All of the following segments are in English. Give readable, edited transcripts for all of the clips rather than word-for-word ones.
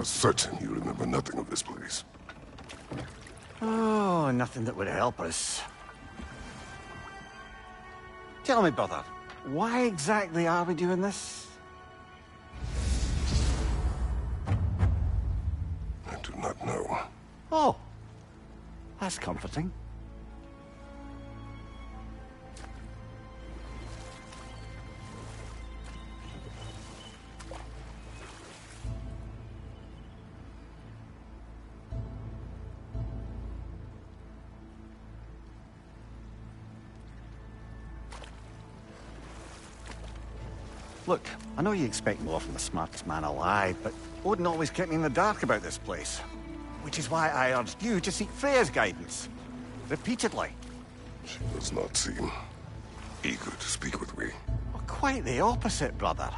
are certain you remember nothing of this place. Oh, nothing that would help us. Tell me, brother, why exactly are we doing this? I do not know. Oh, that's comforting. Look, I know you expect more from the smartest man alive, but Odin always kept me in the dark about this place. Which is why I urged you to seek Freya's guidance. Repeatedly. She does not seem eager to speak with me. Well, quite the opposite, brother.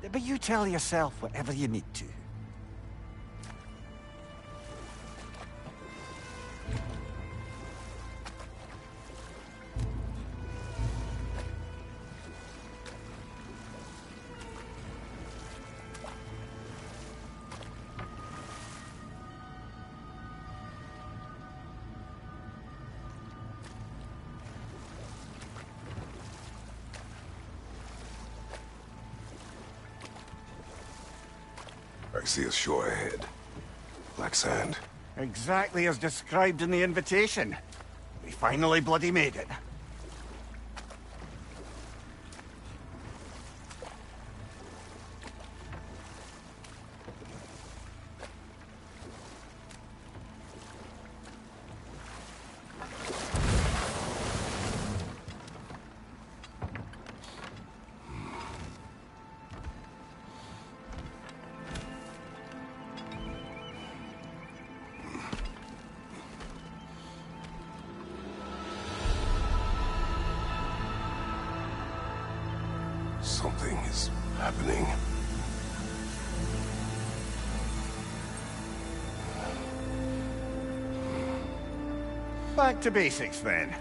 But you tell yourself whatever you need to. I see a shore ahead. Black sand. Exactly as described in the invitation. We finally bloody made it. Something is happening. Back to basics, then.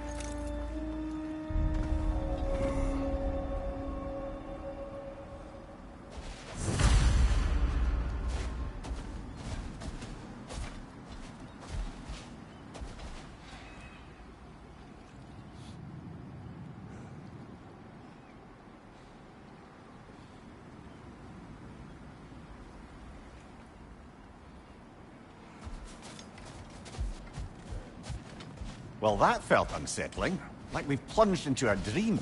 Well, that felt unsettling. Like we've plunged into a dream.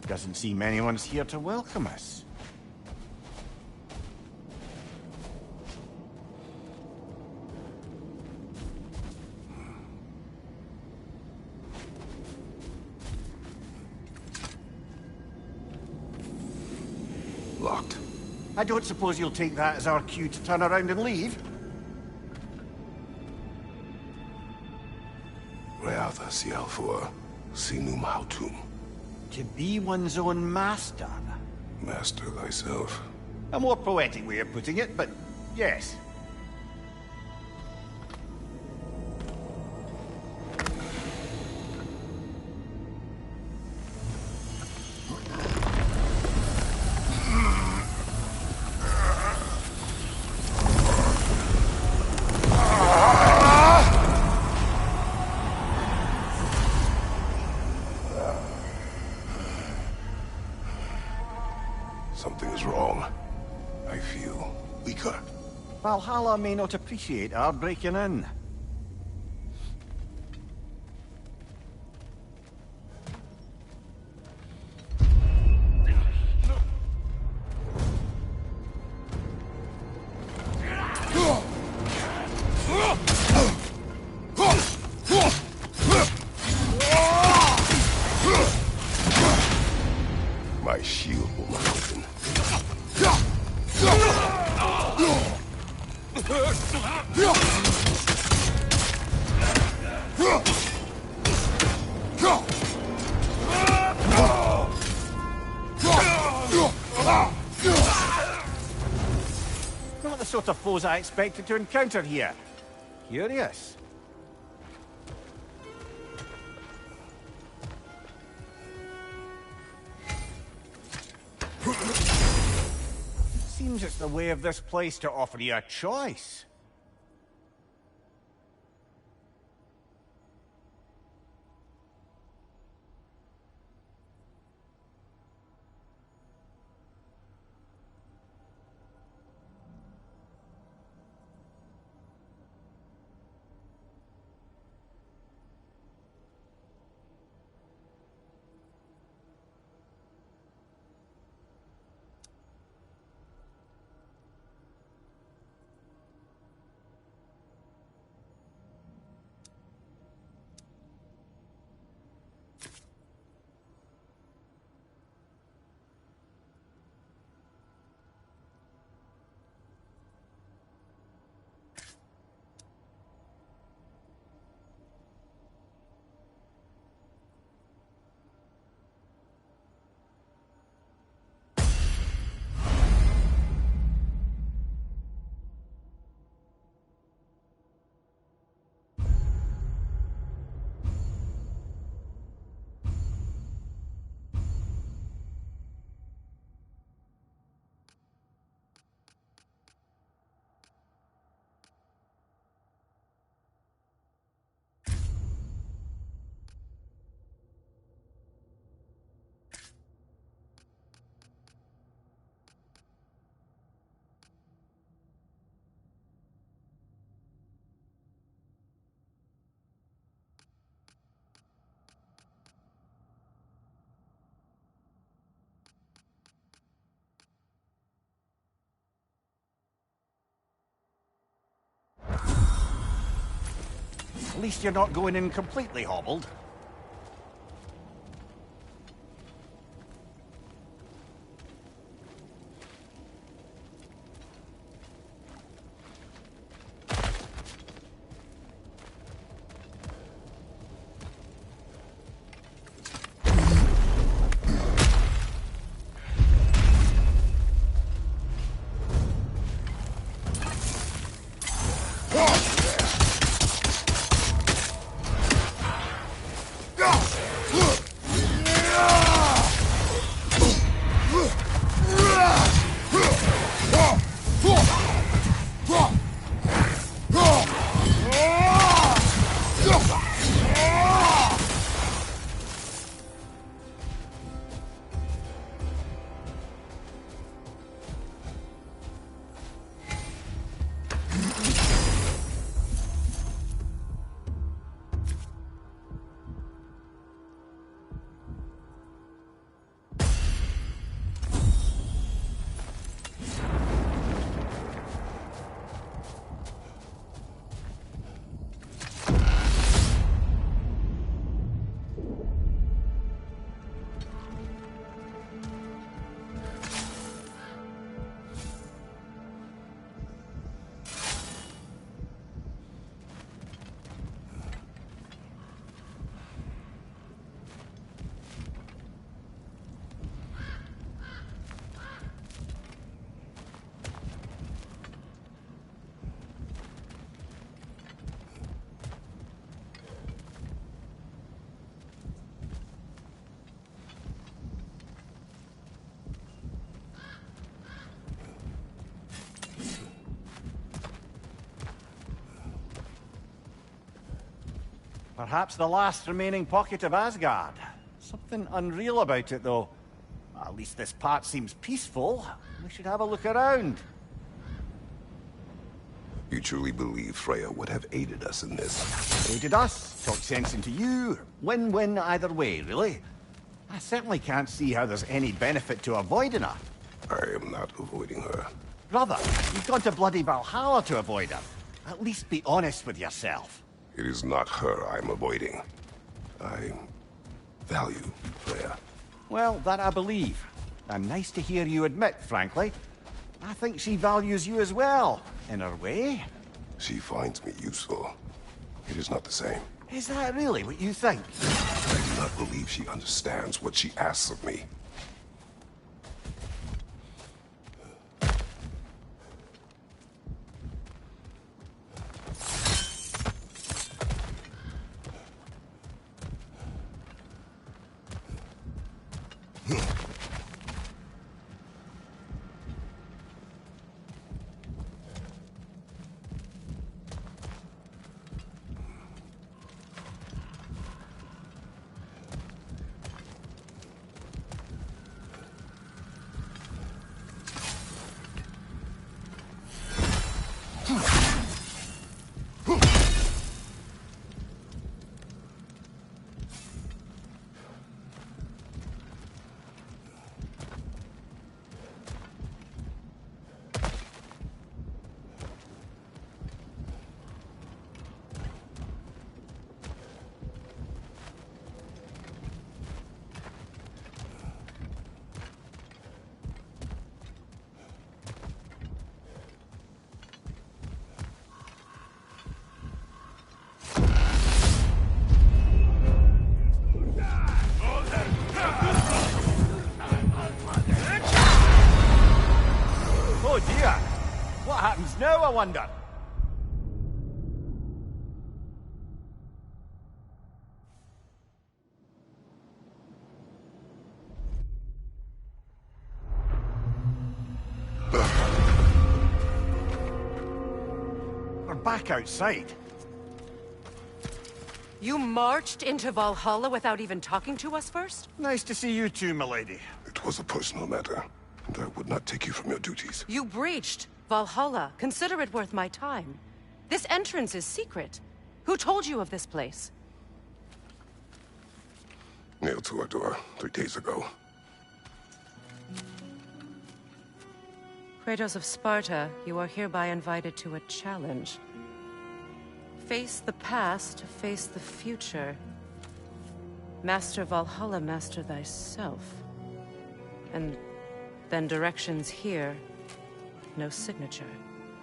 Doesn't seem anyone's here to welcome us. Locked. I don't suppose you'll take that as our cue to turn around and leave? Reatha Sialfua, Sinum Hautum. To be one's own master. Master thyself. A more poetic way of putting it, but yes. Something is wrong. I feel weaker. Valhalla may not appreciate our breaking in. My shield will not open. Not the sort of foes I expected to encounter here. Curious. Seems it's the way of this place to offer you a choice. At least you're not going in completely hobbled. Perhaps the last remaining pocket of Asgard. Something unreal about it, though. At least this part seems peaceful. We should have a look around. You truly believe Freya would have aided us in this? Aided us, talked sense into you. Win-win either way, really. I certainly can't see how there's any benefit to avoiding her. I am not avoiding her. Brother, you've gone to bloody Valhalla to avoid her. At least be honest with yourself. It is not her I'm avoiding. I value Freya. Well, that I believe. And nice to hear you admit, frankly. I think she values you as well, in her way. She finds me useful. It is not the same. Is that really what you think? I do not believe she understands what she asks of me. Oh dear! What happens now, I wonder? We're back outside. You marched into Valhalla without even talking to us first? Nice to see you too, milady. It was a personal matter, and I would not take you from your duties. You breached Valhalla. Consider it worth my time. This entrance is secret. Who told you of this place? Nailed to our door 3 days ago. Kratos of Sparta, you are hereby invited to a challenge. Face the past to face the future. Master Valhalla, master thyself. And then directions here, no signature.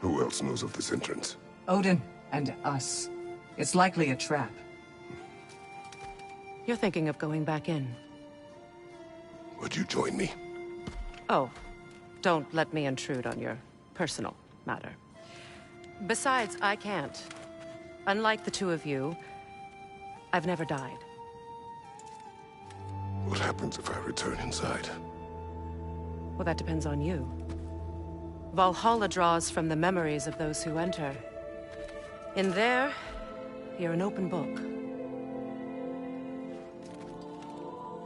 Who else knows of this entrance? Odin and us. It's likely a trap. You're thinking of going back in. Would you join me? Oh, don't let me intrude on your personal matter. Besides, I can't. Unlike the two of you, I've never died. What happens if I return inside? Well, that depends on you. Valhalla draws from the memories of those who enter. In there, you're an open book.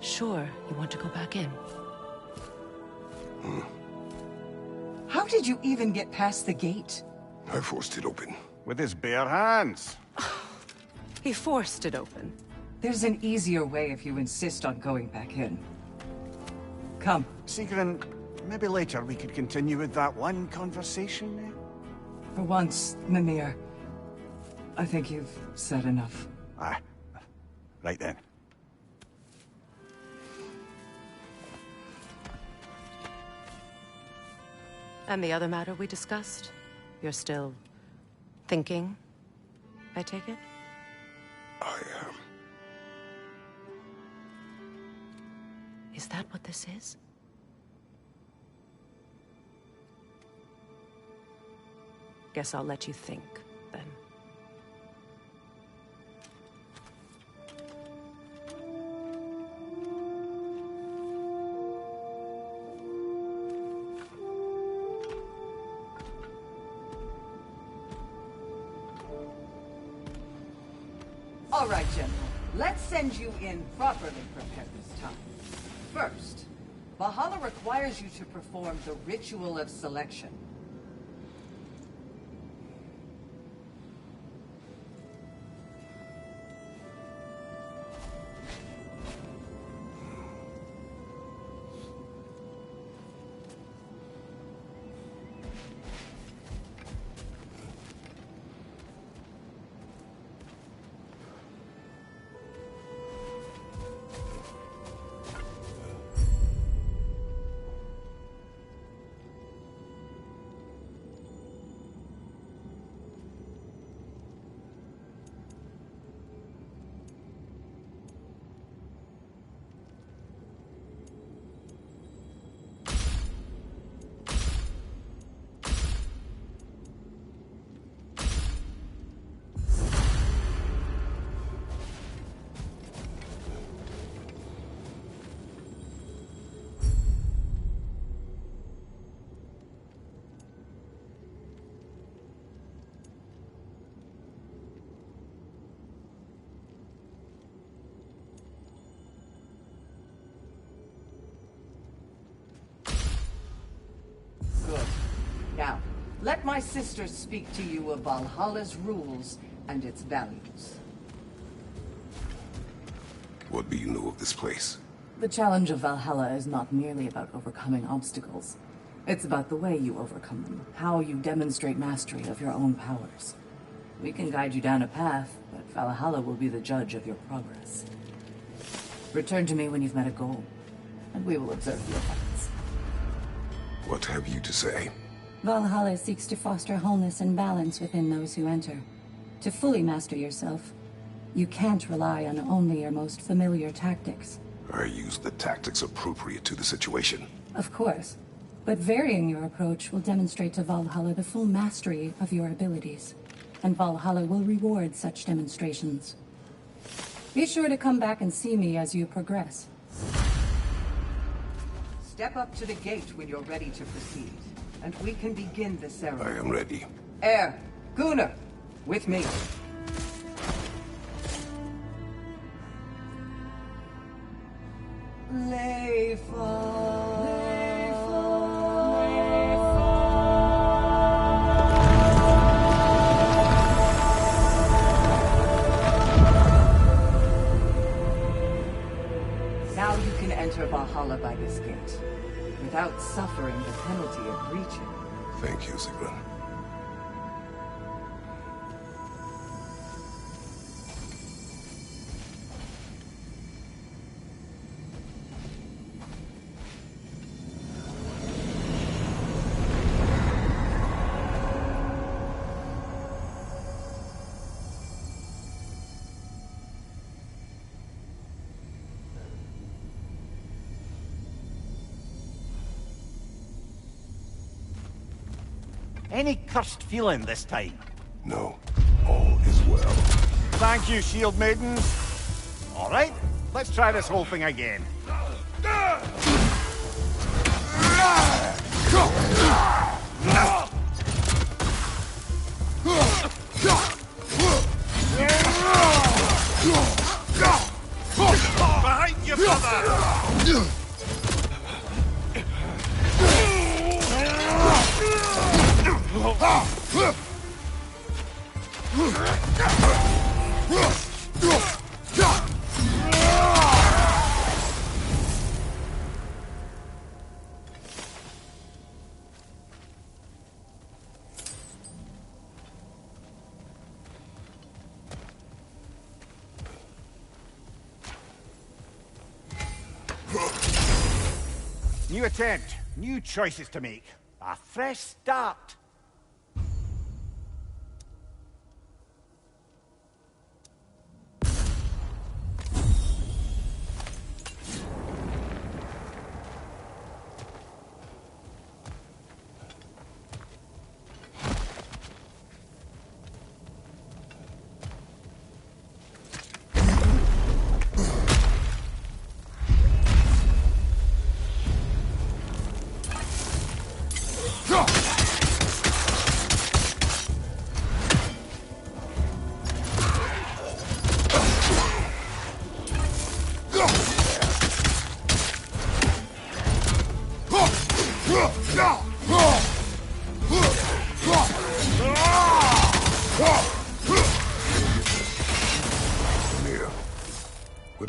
Sure, you want to go back in. How did you even get past the gate? I forced it open. With his bare hands. He forced it open. There's an easier way if you insist on going back in. Come. Sigrun, maybe later we could continue with that one conversation, eh? For once, Mimir, I think you've said enough. Aye. Right then. And the other matter we discussed? You're still thinking, I take it? I am. Is that what this is? Guess I'll let you think, then. All right, General. Let's send you in properly prepared this time. First, Valhalla requires you to perform the ritual of selection. Good. Now, let my sister speak to you of Valhalla's rules and its values. What do you know of this place? The challenge of Valhalla is not merely about overcoming obstacles. It's about the way you overcome them, how you demonstrate mastery of your own powers. We can guide you down a path, but Valhalla will be the judge of your progress. Return to me when you've met a goal, and we will observe the effects. What have you to say? Valhalla seeks to foster wholeness and balance within those who enter. To fully master yourself, you can't rely on only your most familiar tactics. I use the tactics appropriate to the situation. Of course, but varying your approach will demonstrate to Valhalla the full mastery of your abilities, and Valhalla will reward such demonstrations. Be sure to come back and see me as you progress. Step up to the gate when you're ready to proceed, and we can begin the ceremony. I am ready. Air, Gunnar, with me. Now you can enter Valhalla by this gate, without suffering the penalty of breaching. Thank you, Sigrun. Any cursed feeling this time? No, all is well. Thank you, shield maidens. All right, let's try this whole thing again. Behind you, brother! New attempt, new choices to make. A fresh start.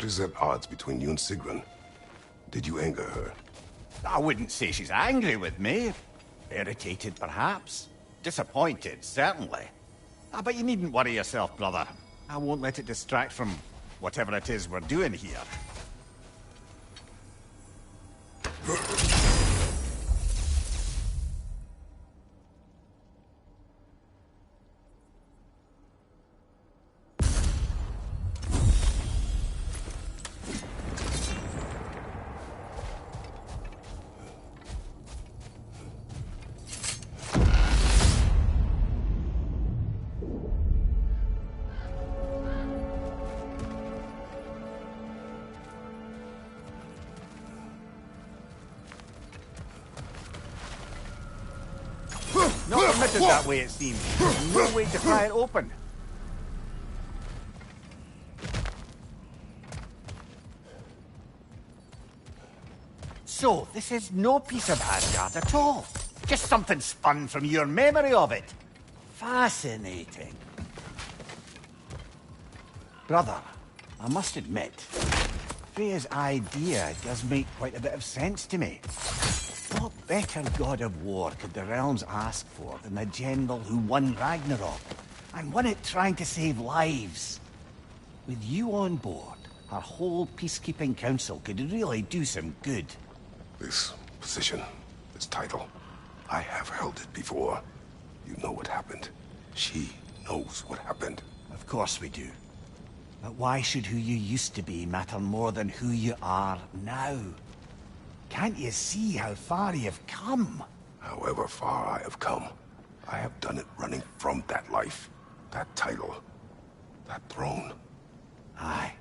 What is at odds between you and Sigrun? Did you anger her? I wouldn't say she's angry with me. Irritated, perhaps. Disappointed, certainly. But you needn't worry yourself, brother. I won't let it distract from whatever it is we're doing here. Not permitted that way, it seems. No way to pry it open. So, this is no piece of Asgard at all. Just something spun from your memory of it. Fascinating. Brother, I must admit, Freya's idea does make quite a bit of sense to me. What better god of war could the realms ask for than a general who won Ragnarok, and won it trying to save lives? With you on board, our whole peacekeeping council could really do some good. This position, this title, I have held it before. You know what happened. She knows what happened. Of course we do. But why should who you used to be matter more than who you are now? Can't you see how far you've come? However far I have come, I have done it running from that life, that title, that throne. Aye.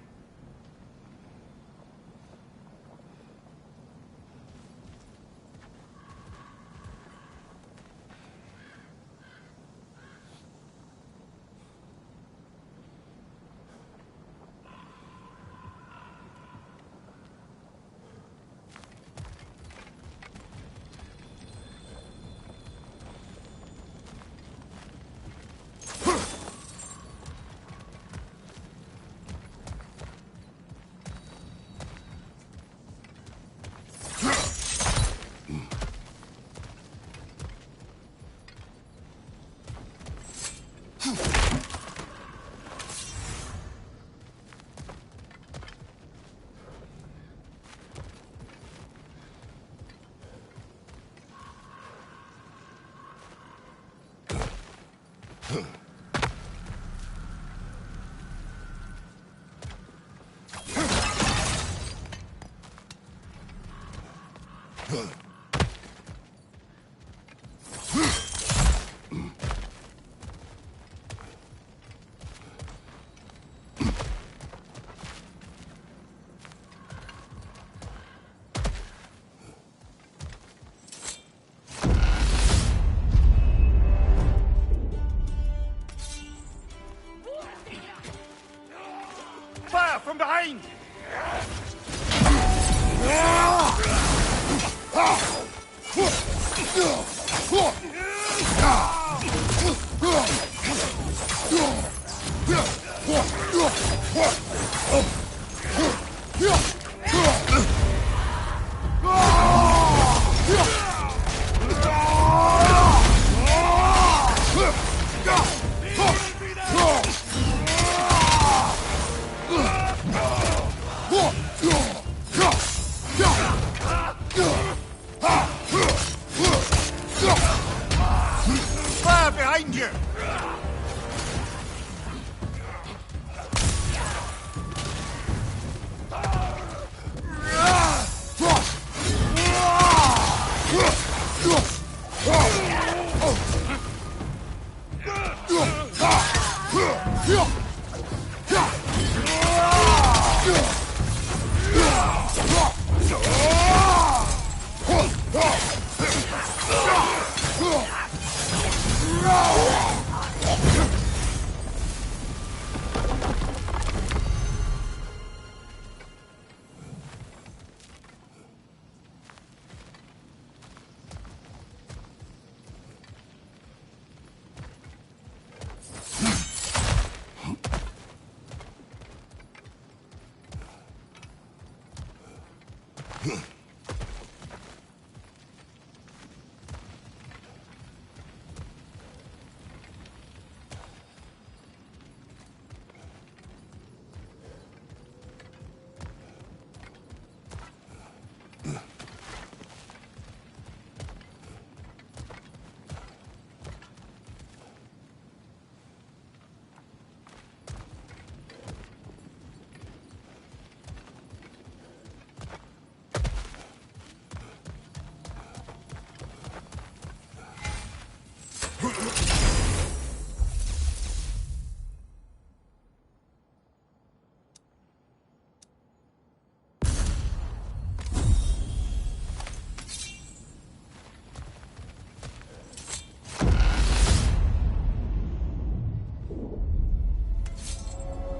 Fire from behind! Fire behind you!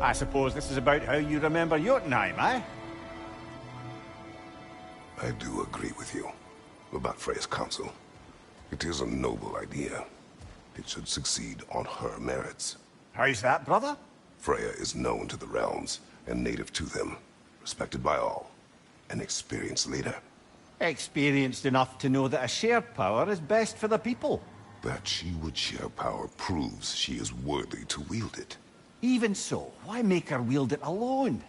I suppose this is about how you remember Jotunheim, eh? I do agree with you about Freya's council. It is a noble idea. It should succeed on her merits. How's that, brother? Freya is known to the realms and native to them, respected by all, an experienced leader. Experienced enough to know that a shared power is best for the people. That she would share power proves she is worthy to wield it. Even so, why make her wield it alone?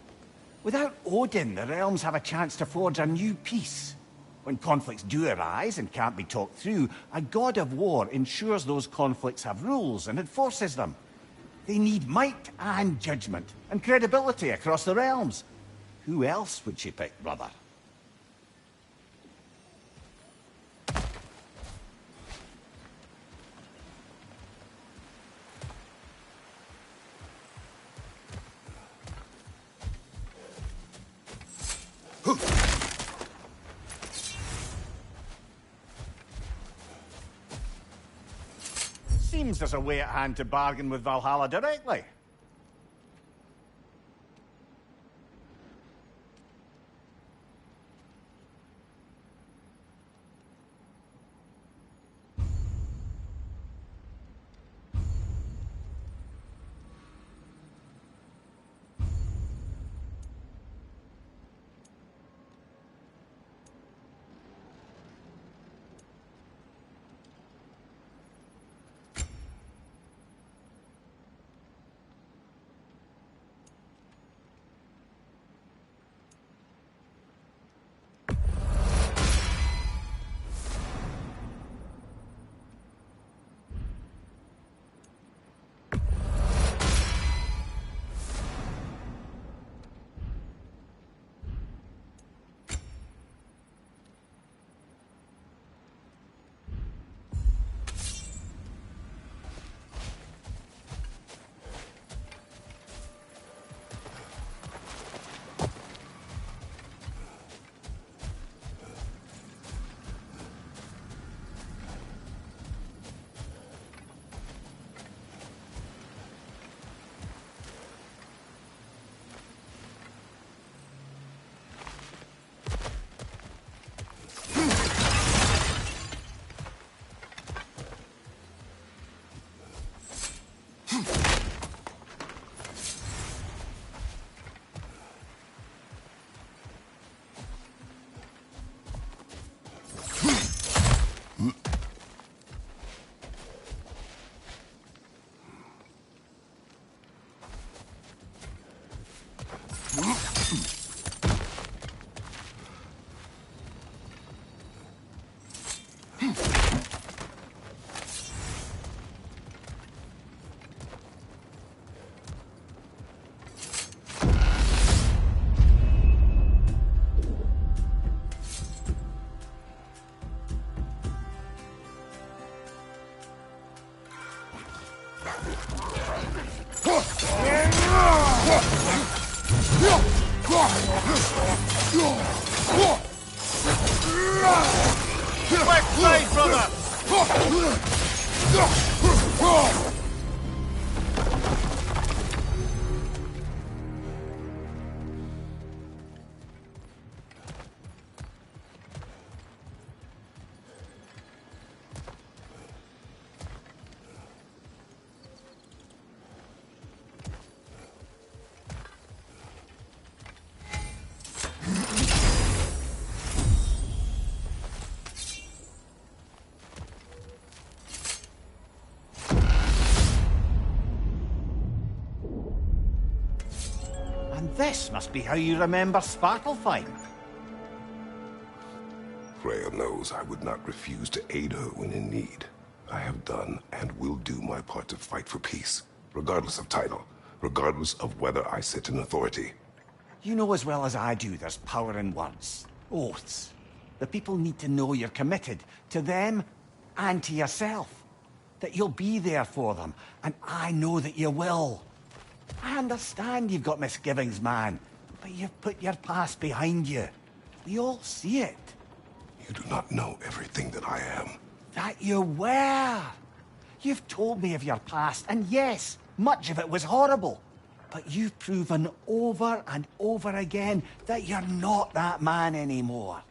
Without Odin, the realms have a chance to forge a new peace. When conflicts do arise and can't be talked through, a god of war ensures those conflicts have rules and enforces them. They need might and judgment, and credibility across the realms. Who else would she pick, brother? Seems there's a way at hand to bargain with Valhalla directly. Quick side, brother! This must be how you remember Svartalfheim. Freya knows I would not refuse to aid her when in need. I have done and will do my part to fight for peace, regardless of title, regardless of whether I sit in authority. You know as well as I do there's power in words, oaths. The people need to know you're committed, to them and to yourself. That you'll be there for them, and I know that you will. I understand you've got misgivings, man, but you've put your past behind you. We all see it. You do not know everything that I am. That you were. You've told me of your past, and yes, much of it was horrible. But you've proven over and over again that you're not that man anymore.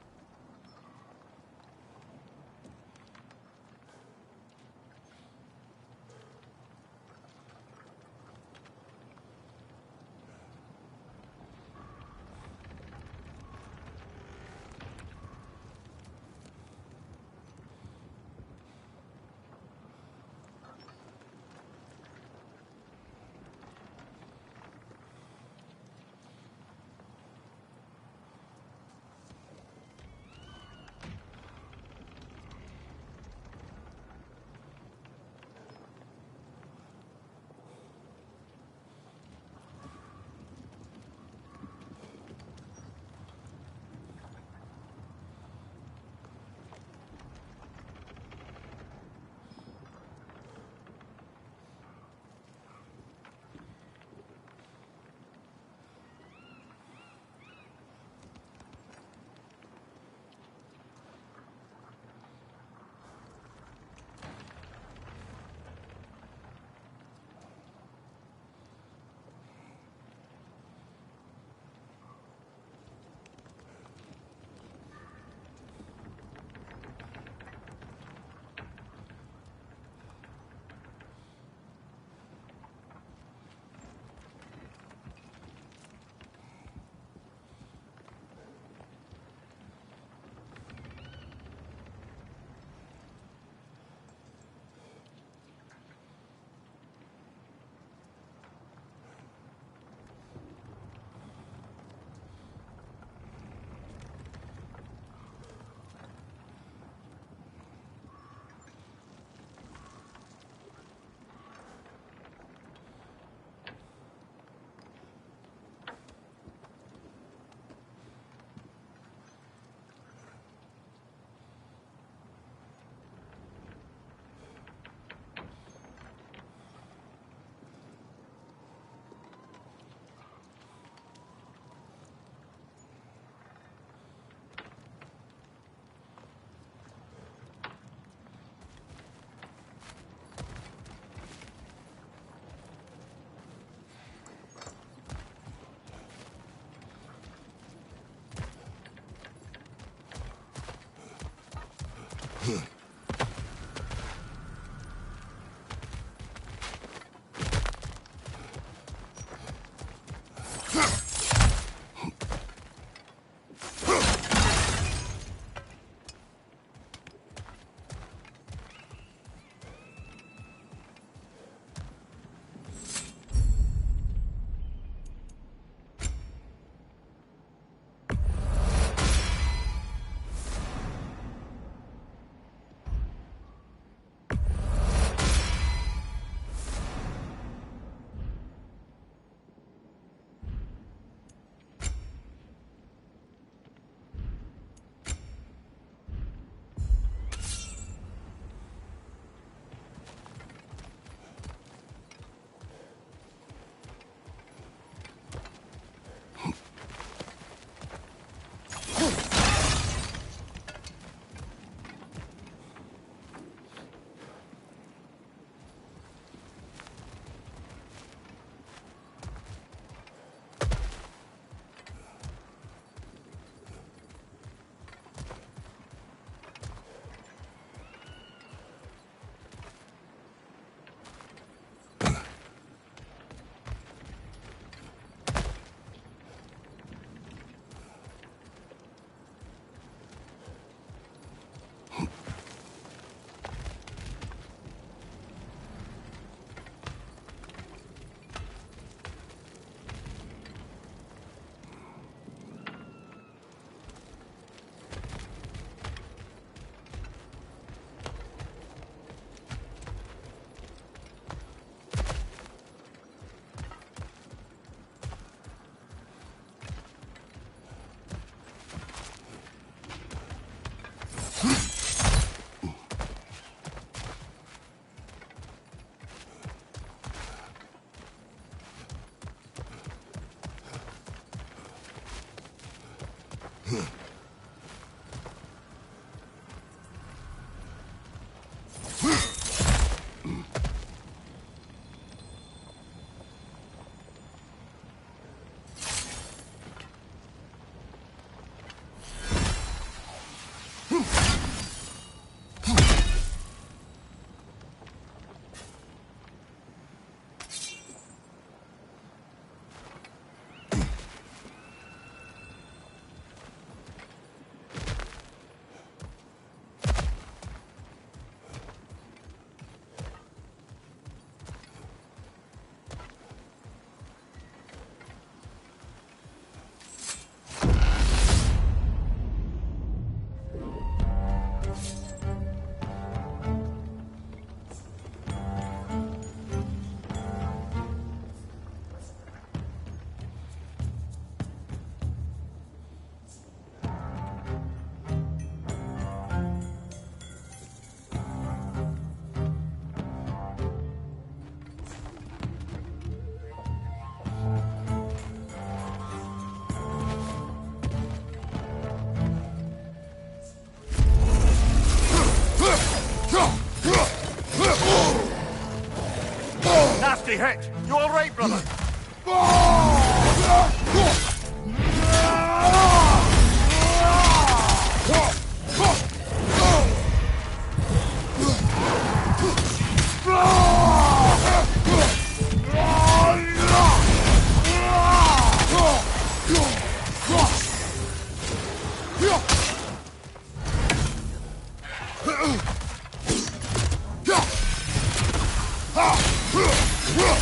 Nasty hit! You alright, brother?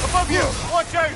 Above you! Watch out!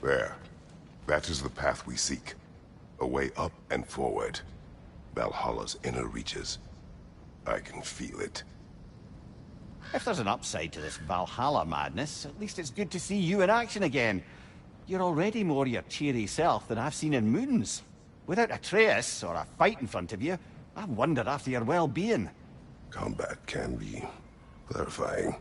There. That is the path we seek. A way up and forward. Valhalla's inner reaches. I can feel it. If there's an upside to this Valhalla madness, at least it's good to see you in action again. You're already more your cheery self than I've seen in moons. Without Atreus, or a fight in front of you, I wonder after your well-being. Combat can be clarifying.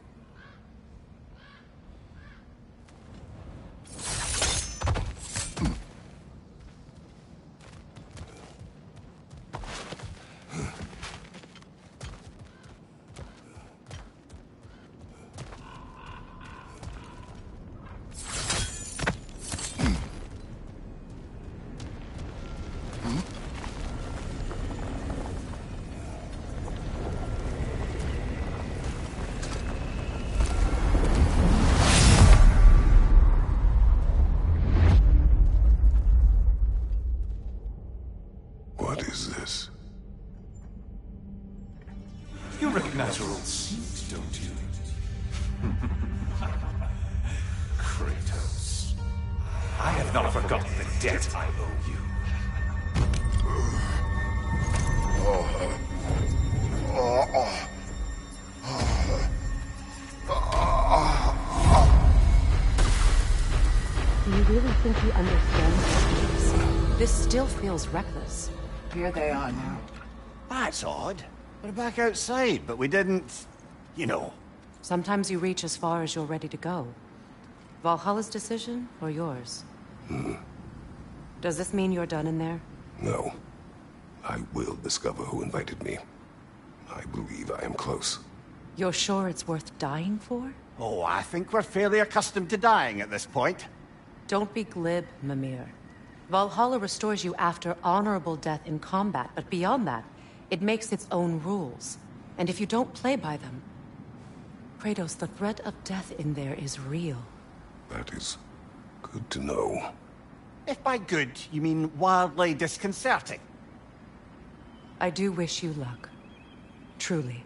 What is this? You recognize your old seat, don't you? Kratos. I have not forgotten the debt I owe you. Do you really think he understands? This still feels reckless. Here they are now. That's odd. We're back outside, but we didn't... you know. Sometimes you reach as far as you're ready to go. Valhalla's decision, or yours? Does this mean you're done in there? No. I will discover who invited me. I believe I am close. You're sure it's worth dying for? Oh, I think we're fairly accustomed to dying at this point. Don't be glib, Mimir. Valhalla restores you after honorable death in combat, but beyond that, it makes its own rules. And if you don't play by them... Kratos, the threat of death in there is real. That is good to know. If by good, you mean wildly disconcerting. I do wish you luck. Truly.